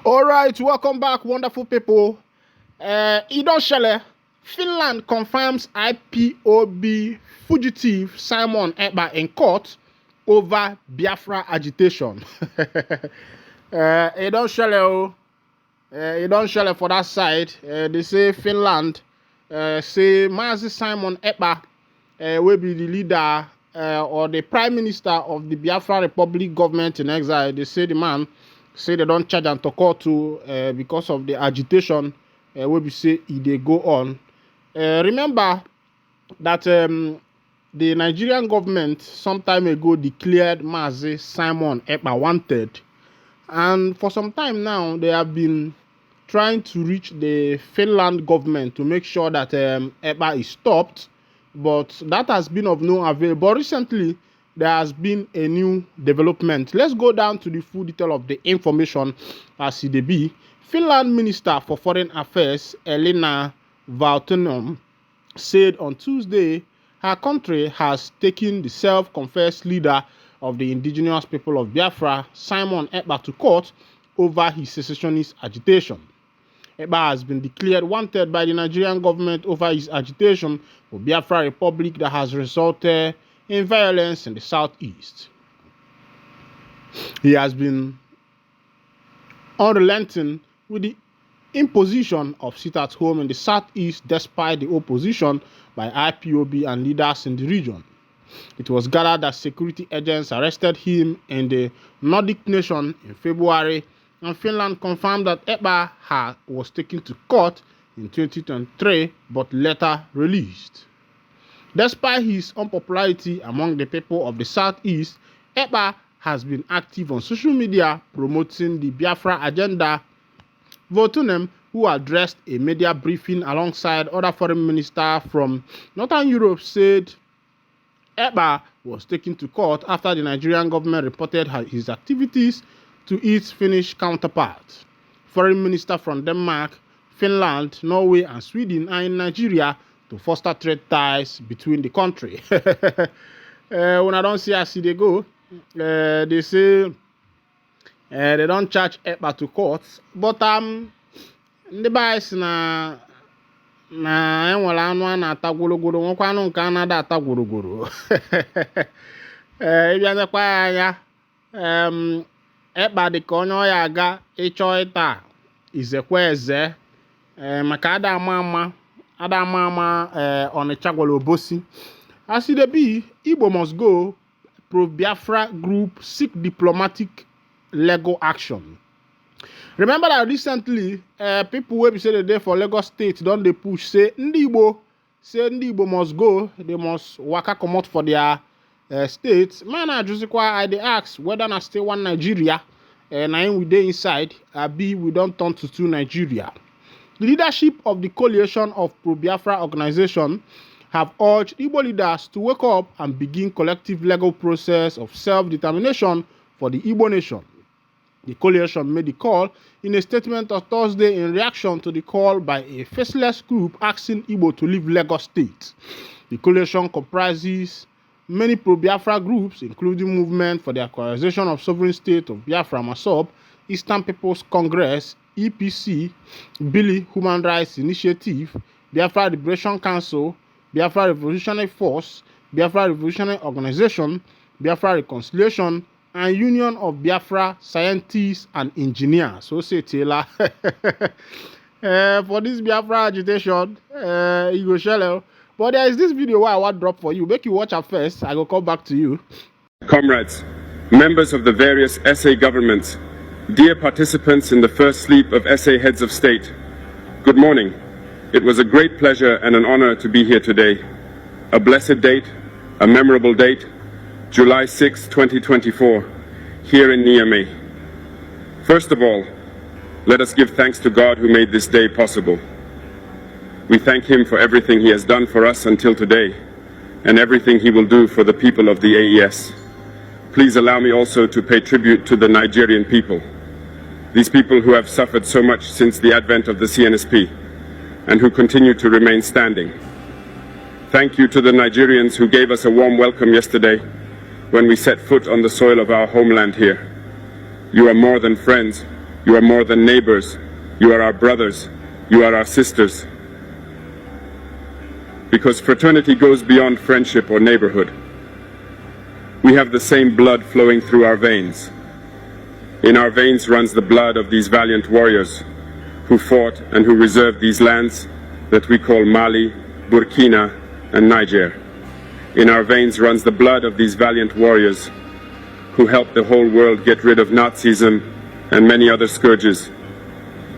All right, welcome back, wonderful people. Idon Shele, Finland confirms IPOB fugitive Simon Ekpa in court over Biafra agitation. Idon Shele, Idon Shele for that side. They say Finland say Mazi Simon Ekpa will be the leader or the prime minister of the Biafra Republic government in exile. They say the man say they don't charge and to court to because of the agitation where we say they go on. Remember that the Nigerian government some time ago declared Mazi Simon Ekpa wanted, and for some time now they have been trying to reach the Finland government to make sure that Ekpa is stopped, but that has been of no avail. But recently there has been a new development. Let's go down to the full detail of the information as it be. Finland Minister for Foreign Affairs Elina Valtonen said on Tuesday her country has taken the self-confessed leader of the indigenous people of Biafra, Simon Ekpa, to court over his secessionist agitation. Ekpa has been declared wanted by the Nigerian government over his agitation for Biafra Republic that has resulted in violence in the southeast. He has been unrelenting with the imposition of sit-at-home in the southeast despite the opposition by IPOB and leaders in the region. It was gathered that security agents arrested him in the Nordic nation in February, and Finland confirmed that Ekpa was taken to court in 2023 but later released. Despite his unpopularity among the people of the southeast, Ekpa has been active on social media promoting the Biafra agenda. Valtonen, who addressed a media briefing alongside other foreign ministers from Northern Europe, said Ekpa was taken to court after the Nigerian government reported his activities to its Finnish counterpart. Foreign ministers from Denmark, Finland, Norway, and Sweden are in Nigeria to foster trade ties between the country. When I don't see how they go, they say they don't charge Ekpa to court, but the bias na enwere anu a na-ata gwurugwuru nwekwa anu nke a na-ada ata gwurugwuru. Ịbịa nekwa anya Ekpa dị ka onye ọ ya aga ịchọ ịta izekwe eze maka ada ama Onitsha gwara Obosi. As it be, Igbo must go. Pro-Biafra group seek diplomatic legal action. Remember that recently, people who say the day for Lagos State don't they push say Ndi Igbo must go. They must waka come out for their states. Man, I dey ask whether na stay one Nigeria and we dey inside. We don't turn to two Nigeria. The leadership of the coalition of pro-Biafra organization have urged Igbo leaders to wake up and begin collective legal process of self-determination for the Igbo nation. The coalition made the call in a statement on Thursday in reaction to the call by a faceless group asking Igbo to leave Lagos State. The coalition comprises many pro-Biafra groups, including Movement for the Acquisition of Sovereign State of Biafra Masob, Eastern People's Congress, EPC, Billy Human Rights Initiative, Biafra Liberation Council, Biafra Revolutionary Force, Biafra Revolutionary Organization, Biafra Reconciliation, and Union of Biafra Scientists and Engineers. So say Taylor. For this Biafra agitation, you go share. But there is this video where I want to drop for you. Make you watch it first. I will come back to you. Comrades, members of the various SA governments, dear participants in the first sleep of SA heads of state, good morning. It was a great pleasure and an honor to be here today. A blessed date, a memorable date, July 6, 2024, here in Niamey. First of all, let us give thanks to God who made this day possible. We thank him for everything he has done for us until today, and everything he will do for the people of the AES. Please allow me also to pay tribute to the Nigerian people. These people who have suffered so much since the advent of the CNSP, and who continue to remain standing. Thank you to the Nigerians who gave us a warm welcome yesterday when we set foot on the soil of our homeland here. You are more than friends, You are more than neighbors. You are our brothers. You are our sisters. Because fraternity goes beyond friendship or neighborhood. We have the same blood flowing through our veins. In our veins runs the blood of these valiant warriors who fought and who reserved these lands that we call Mali, Burkina, and Niger. In our veins runs the blood of these valiant warriors who helped the whole world get rid of Nazism and many other scourges.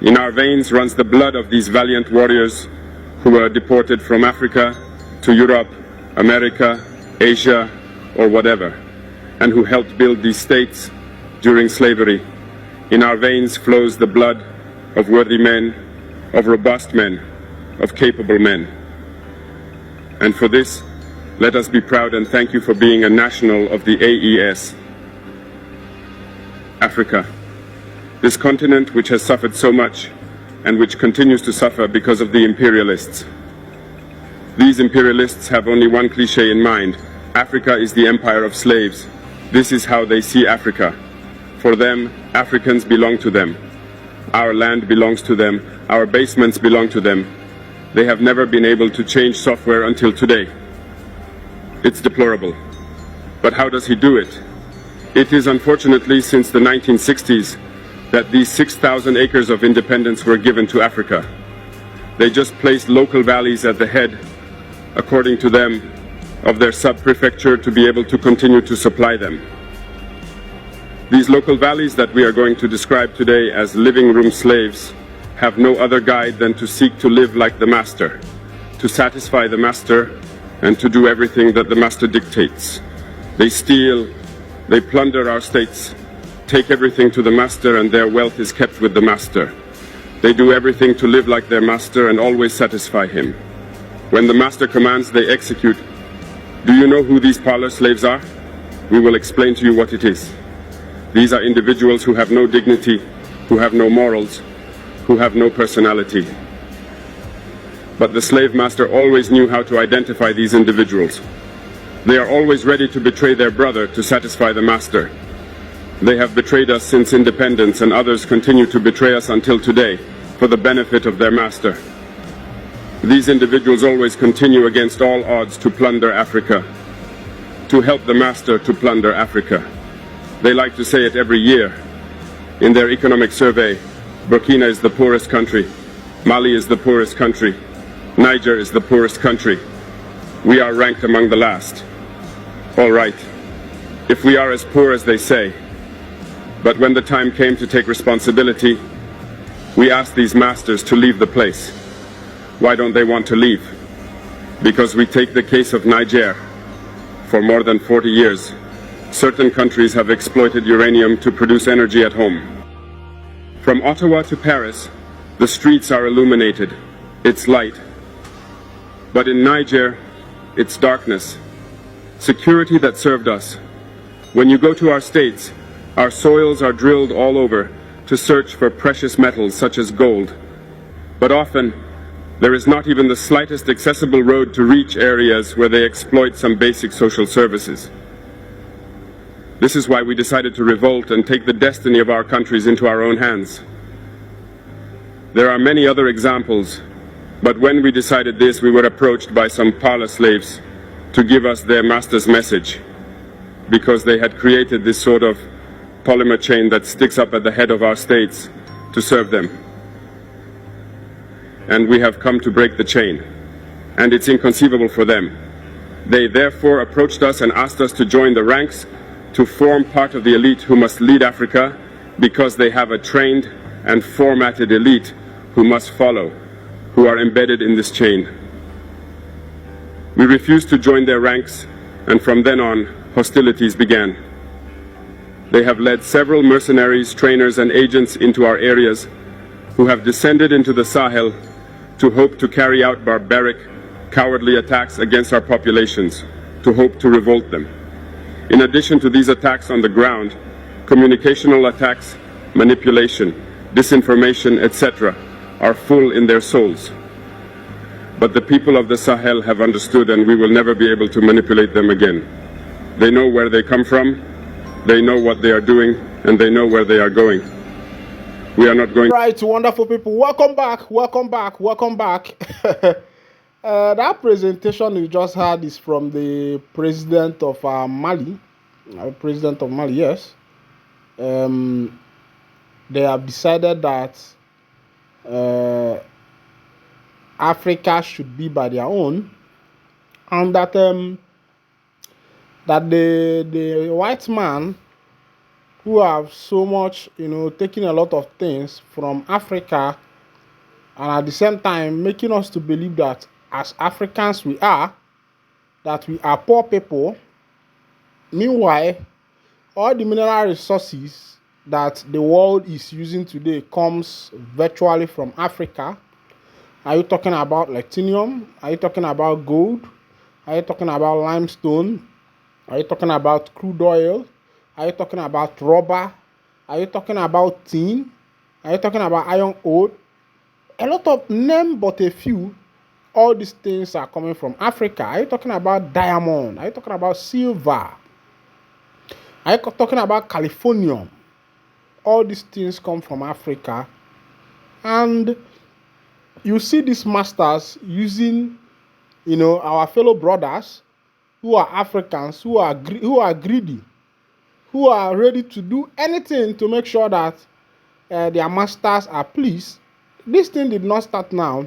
In our veins runs the blood of these valiant warriors who were deported from Africa to Europe, America, Asia, or whatever, and who helped build these states during slavery. In our veins flows the blood of worthy men, of robust men, of capable men. And for this, let us be proud and thank you for being a national of the AES. Africa, this continent which has suffered so much and which continues to suffer because of the imperialists. These imperialists have only one cliché in mind: Africa is the empire of slaves. This is how they see Africa. For them, Africans belong to them. Our land belongs to them. Our basements belong to them. They have never been able to change software until today. It's deplorable. But how does he do it? It is unfortunately since the 1960s that these 6,000 acres of independence were given to Africa. They just placed local valleys at the head, according to them, of their sub-prefecture to be able to continue to supply them. These local valleys that we are going to describe today as living room slaves have no other guide than to seek to live like the master, to satisfy the master, and to do everything that the master dictates. They steal, they plunder our states, take everything to the master, and their wealth is kept with the master. They do everything to live like their master and always satisfy him. When the master commands, they execute. Do you know who these parlor slaves are? We will explain to you what it is. These are individuals who have no dignity, who have no morals, who have no personality. But the slave master always knew how to identify these individuals. They are always ready to betray their brother to satisfy the master. They have betrayed us since independence, and others continue to betray us until today for the benefit of their master. These individuals always continue against all odds to plunder Africa, to help the master to plunder Africa. They like to say it every year. In their economic survey, Burkina is the poorest country, Mali is the poorest country, Niger is the poorest country. We are ranked among the last. All right, if we are as poor as they say, but when the time came to take responsibility, we asked these masters to leave the place. Why don't they want to leave? Because we take the case of Niger. For more than 40 years, certain countries have exploited uranium to produce energy at home. From Ottawa to Paris, the streets are illuminated. It's light. But in Niger, it's darkness. Security that served us. When you go to our states, our soils are drilled all over to search for precious metals such as gold. But often, there is not even the slightest accessible road to reach areas where they exploit some basic social services. This is why we decided to revolt and take the destiny of our countries into our own hands. There are many other examples, but when we decided this, we were approached by some parlor slaves to give us their master's message, because they had created this sort of polymer chain that sticks up at the head of our states to serve them. And we have come to break the chain, and it's inconceivable for them. They therefore approached us and asked us to join the ranks to form part of the elite who must lead Africa, because they have a trained and formatted elite who must follow, who are embedded in this chain. We refused to join their ranks, and from then on, hostilities began. They have led several mercenaries, trainers, and agents into our areas who have descended into the Sahel to hope to carry out barbaric, cowardly attacks against our populations, to hope to revolt them. In addition to these attacks on the ground, communicational attacks, manipulation, disinformation, etc., are full in their souls. But the people of the Sahel have understood, and we will never be able to manipulate them again. They know where they come from, they know what they are doing, and they know where they are going. We are not going. Right, wonderful people. Welcome back. Welcome back. Welcome back. That presentation you just had is from the president of Mali. President of Mali, yes. They have decided that Africa should be by their own, and that the white man who have so much, taking a lot of things from Africa, and at the same time making us to believe that as Africans that we are poor people. Meanwhile, all the mineral resources that the world is using today comes virtually from Africa. Are you talking about platinum? Are you talking about gold? Are you talking about limestone? Are you talking about crude oil? Are you talking about rubber? Are you talking about tin? Are you talking about iron ore? A lot of name but a few. All these things are coming from Africa. Are you talking about diamond? Are you talking about silver? Are you talking about Californium? All these things come from Africa. And you see these masters using, our fellow brothers who are Africans, who are greedy, who are ready to do anything to make sure that their masters are pleased. This thing did not start now.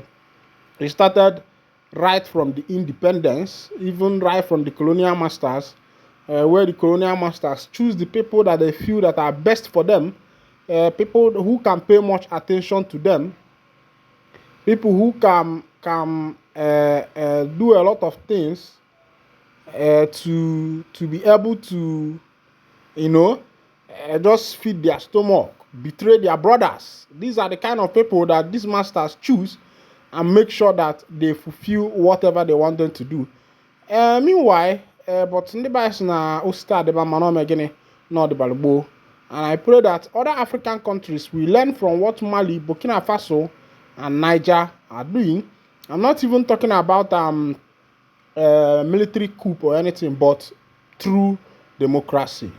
It started right from the independence, even right from the colonial masters, where the colonial masters choose the people that they feel that are best for them, people who can pay much attention to them, people who can do a lot of things to be able to, just feed their stomach, betray their brothers. These are the kind of people that these masters choose and make sure that they fulfill whatever they want them to do. Meanwhile, but in the bias na Osta de Bamano Megene, not the Balbo. And I pray that other African countries will learn from what Mali, Burkina Faso, and Niger are doing. I'm not even talking about military coup or anything, but true democracy.